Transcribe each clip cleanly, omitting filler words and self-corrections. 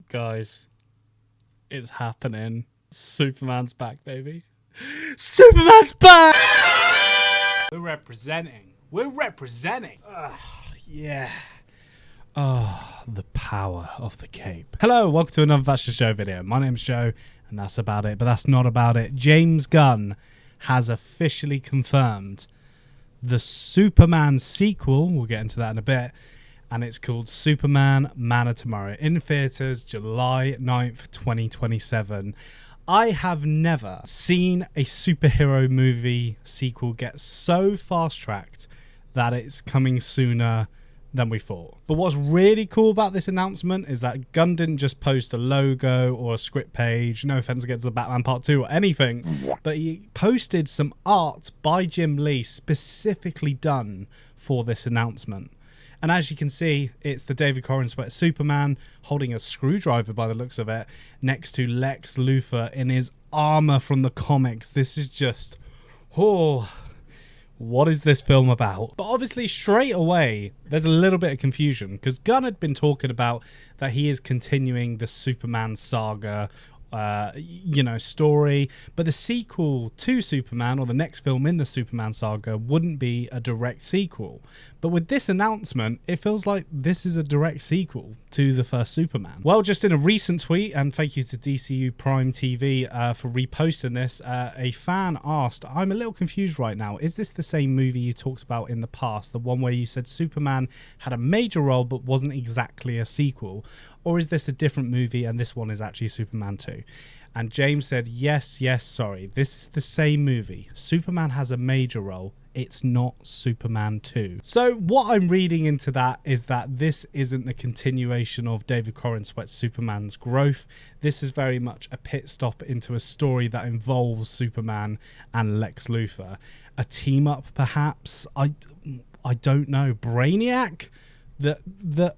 Guys, it's happening. Superman's back, baby. Superman's back! We're representing. Yeah. Oh, the power of the cape. Hello, welcome to another Fashion Show video. My name's Joe, and that's about it. But that's not about it. James Gunn has officially confirmed the Superman sequel. We'll get into that in a bit. And it's called Superman Man of Tomorrow, in theaters July 9th, 2027. I have never seen a superhero movie sequel get so fast-tracked that it's coming sooner than we thought. But what's really cool about this announcement is that Gunn didn't just post a logo or a script page, no offense against the Batman Part 2 or anything, but he posted some art by Jim Lee specifically done for this announcement. And as you can see, it's the David Corenswet Superman holding a screwdriver by the looks of it next to Lex Luthor in his armor from the comics. This is just, oh, what is this film about? But obviously straight away, there's a little bit of confusion because Gunn had been talking about that he is continuing the Superman saga story, but the sequel to Superman, or the next film in the Superman saga, wouldn't be a direct sequel. But with this announcement, it feels like this is a direct sequel to the first Superman. Well, just in a recent tweet, and thank you to DCU Prime TV for reposting this, a fan asked, I'm a little confused right now, is this the same movie you talked about in the past, the one where you said Superman had a major role but wasn't exactly a sequel? Or is this a different movie and this one is actually Superman 2? And James said, yes, sorry. This is the same movie. Superman has a major role. It's not Superman 2. So what I'm reading into that is that this isn't the continuation of David Corenswet's Superman's growth. This is very much a pit stop into a story that involves Superman and Lex Luthor. A team up, perhaps? I don't know. Brainiac?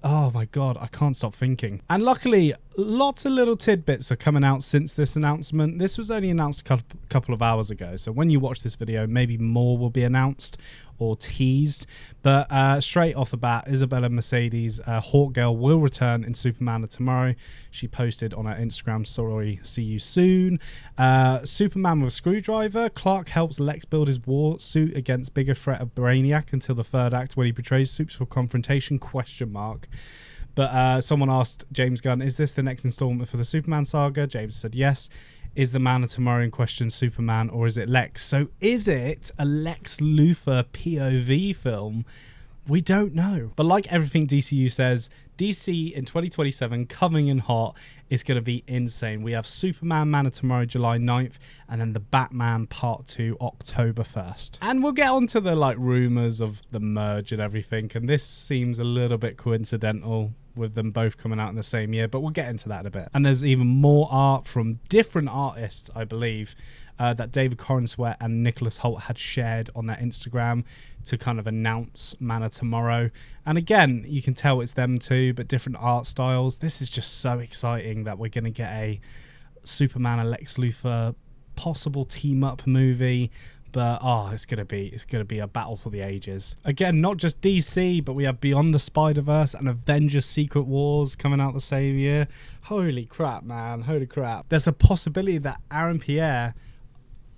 Oh my god, I can't stop thinking. And luckily, lots of little tidbits are coming out since this announcement. This was only announced a couple of hours ago, so when you watch this video, maybe more will be announced or teased. But straight off the bat, Isabella Mercedes, Hawkgirl, will return in Superman of Tomorrow. She posted on her Instagram story, see you soon. Superman with a screwdriver. Clark helps Lex build his war suit against bigger threat of Brainiac until the third act when he betrays Supes for confrontation, ? But someone asked James Gunn, is this the next installment for the Superman saga? James said yes. Is the Man of Tomorrow in question Superman, or is it Lex? So is it a Lex Luthor POV film? We don't know. But like everything DCU says, DC in 2027 coming in hot is going to be insane. We have Superman Man of Tomorrow July 9th and then the Batman Part 2 October 1st. And we'll get onto the rumors of the merge and everything, and this seems a little bit coincidental with them both coming out in the same year, but we'll get into that in a bit. And there's even more art from different artists, I believe, that David Corenswet and Nicholas Hoult had shared on their Instagram to kind of announce Man of Tomorrow. And again, you can tell it's them too, but different art styles. This is just so exciting that we're going to get a Superman and Lex Luthor possible team-up movie. But it's gonna be a battle for the ages. Again, not just DC, but we have Beyond the Spider-Verse and Avengers Secret Wars coming out the same year. Holy crap, man! Holy crap! There's a possibility that Aaron Pierre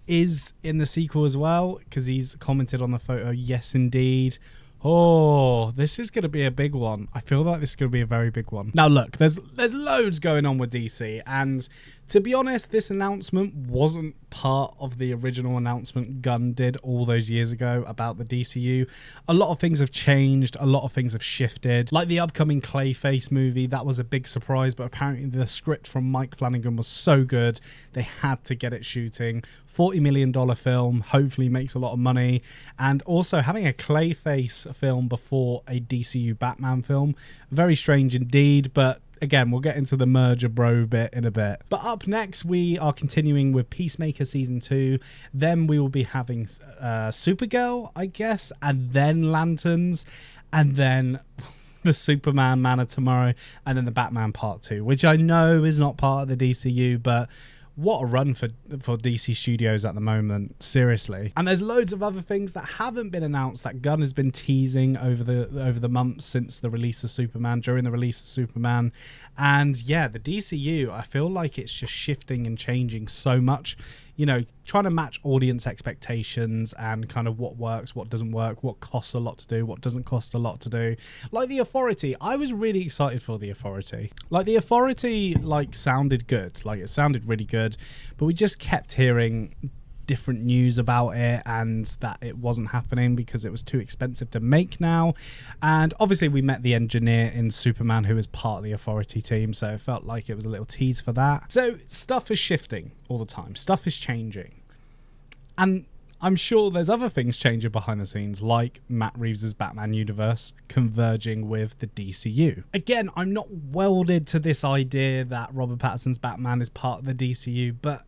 is in the sequel as well because he's commented on the photo. Yes, indeed. Oh, this is going to be a big one. I feel like this is going to be a very big one. Now, look, there's loads going on with DC, and to be honest, this announcement wasn't part of the original announcement Gunn did all those years ago about the DCU. A lot of things have changed. A lot of things have shifted. Like the upcoming Clayface movie, that was a big surprise, but apparently the script from Mike Flanagan was so good, they had to get it shooting. $40 million film, hopefully makes a lot of money. And also having a Clayface film before a DCU Batman film, very strange indeed, but again, we'll get into the merger bro bit in a bit. But up next, we are continuing with Peacemaker Season 2. Then we will be having Supergirl, I guess, and then Lanterns, and then the Superman Man of Tomorrow, and then the Batman Part 2, which I know is not part of the DCU, but what a run for DC Studios at the moment, seriously. And there's loads of other things that haven't been announced that Gunn has been teasing over the months since the release of Superman, during the release of Superman. And yeah, the DCU, I feel like it's just shifting and changing so much, you know, trying to match audience expectations and kind of what works, what doesn't work, what costs a lot to do, what doesn't cost a lot to do. Like The Authority, I was really excited for The Authority. Like The Authority, like, sounded good. Like, it sounded really good, but we just kept hearing different news about it and that it wasn't happening because it was too expensive to make now. And obviously we met the engineer in Superman who was part of the Authority team, so it felt like it was a little tease for that. So stuff is shifting all the time, stuff is changing, and I'm sure there's other things changing behind the scenes, like Matt Reeves' Batman universe converging with the DCU. Again, I'm not welded to this idea that Robert Pattinson's Batman is part of the DCU, but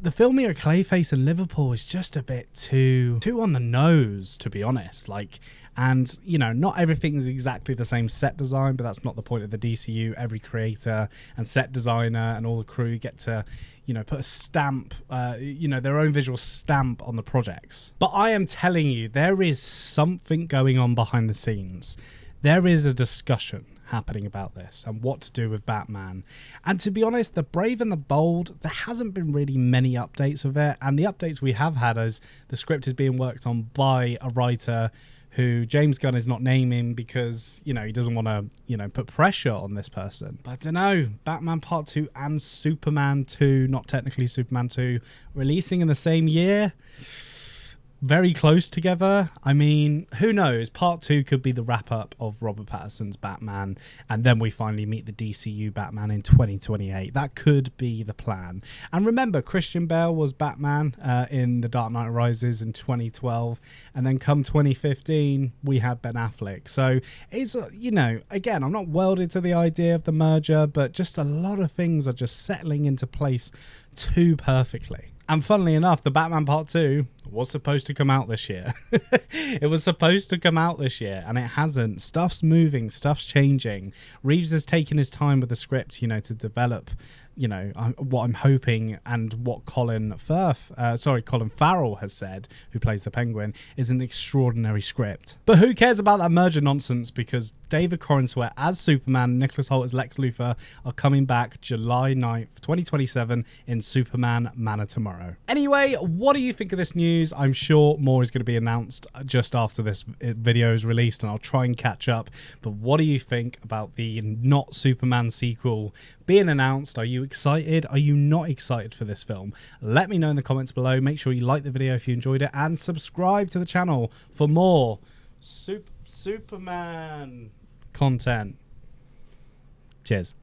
the filming of Clayface in Liverpool is just a bit too on the nose, to be honest. Like, and you know, not everything is exactly the same set design, but that's not the point of the DCU. Every creator and set designer and all the crew get to, you know, put a stamp, you know, their own visual stamp on the projects. But I am telling you, there is something going on behind the scenes. There is a discussion happening about this and what to do with Batman. And to be honest, The Brave and the Bold, there hasn't been really many updates of it, and the updates we have had is the script is being worked on by a writer who James Gunn is not naming because, you know, he doesn't want to, you know, put pressure on this person. But I don't know, Batman Part 2 and Superman 2, not technically Superman 2, releasing in the same year, very close together. I mean, who knows? Part 2 could be the wrap-up of Robert Pattinson's Batman, and then we finally meet the DCU Batman in 2028. That could be the plan. And remember, Christian Bale was Batman in The Dark Knight Rises in 2012, and then come 2015, we had Ben Affleck. So it's, you know, again, I'm not welded to the idea of the merger, but just a lot of things are just settling into place too perfectly. And funnily enough, the Batman Part 2 was supposed to come out this year. It was supposed to come out this year, and it hasn't. Stuff's moving, stuff's changing. Reeves has taken his time with the script, you know, to develop, you know, what I'm hoping, and what Colin Farrell has said, who plays the Penguin, is an extraordinary script. But who cares about that merger nonsense, because David Corenswet as Superman, Nicholas Hoult as Lex Luthor are coming back July 9th, 2027 in Superman Man of Tomorrow. Anyway, what do you think of this news? I'm sure more is going to be announced just after this video is released, and I'll try and catch up. But what do you think about the not Superman sequel being announced? Are you excited? Are you not excited for this film? Let me know in the comments below. Make sure you like the video if you enjoyed it, and subscribe to the channel for more Superman content. Cheers.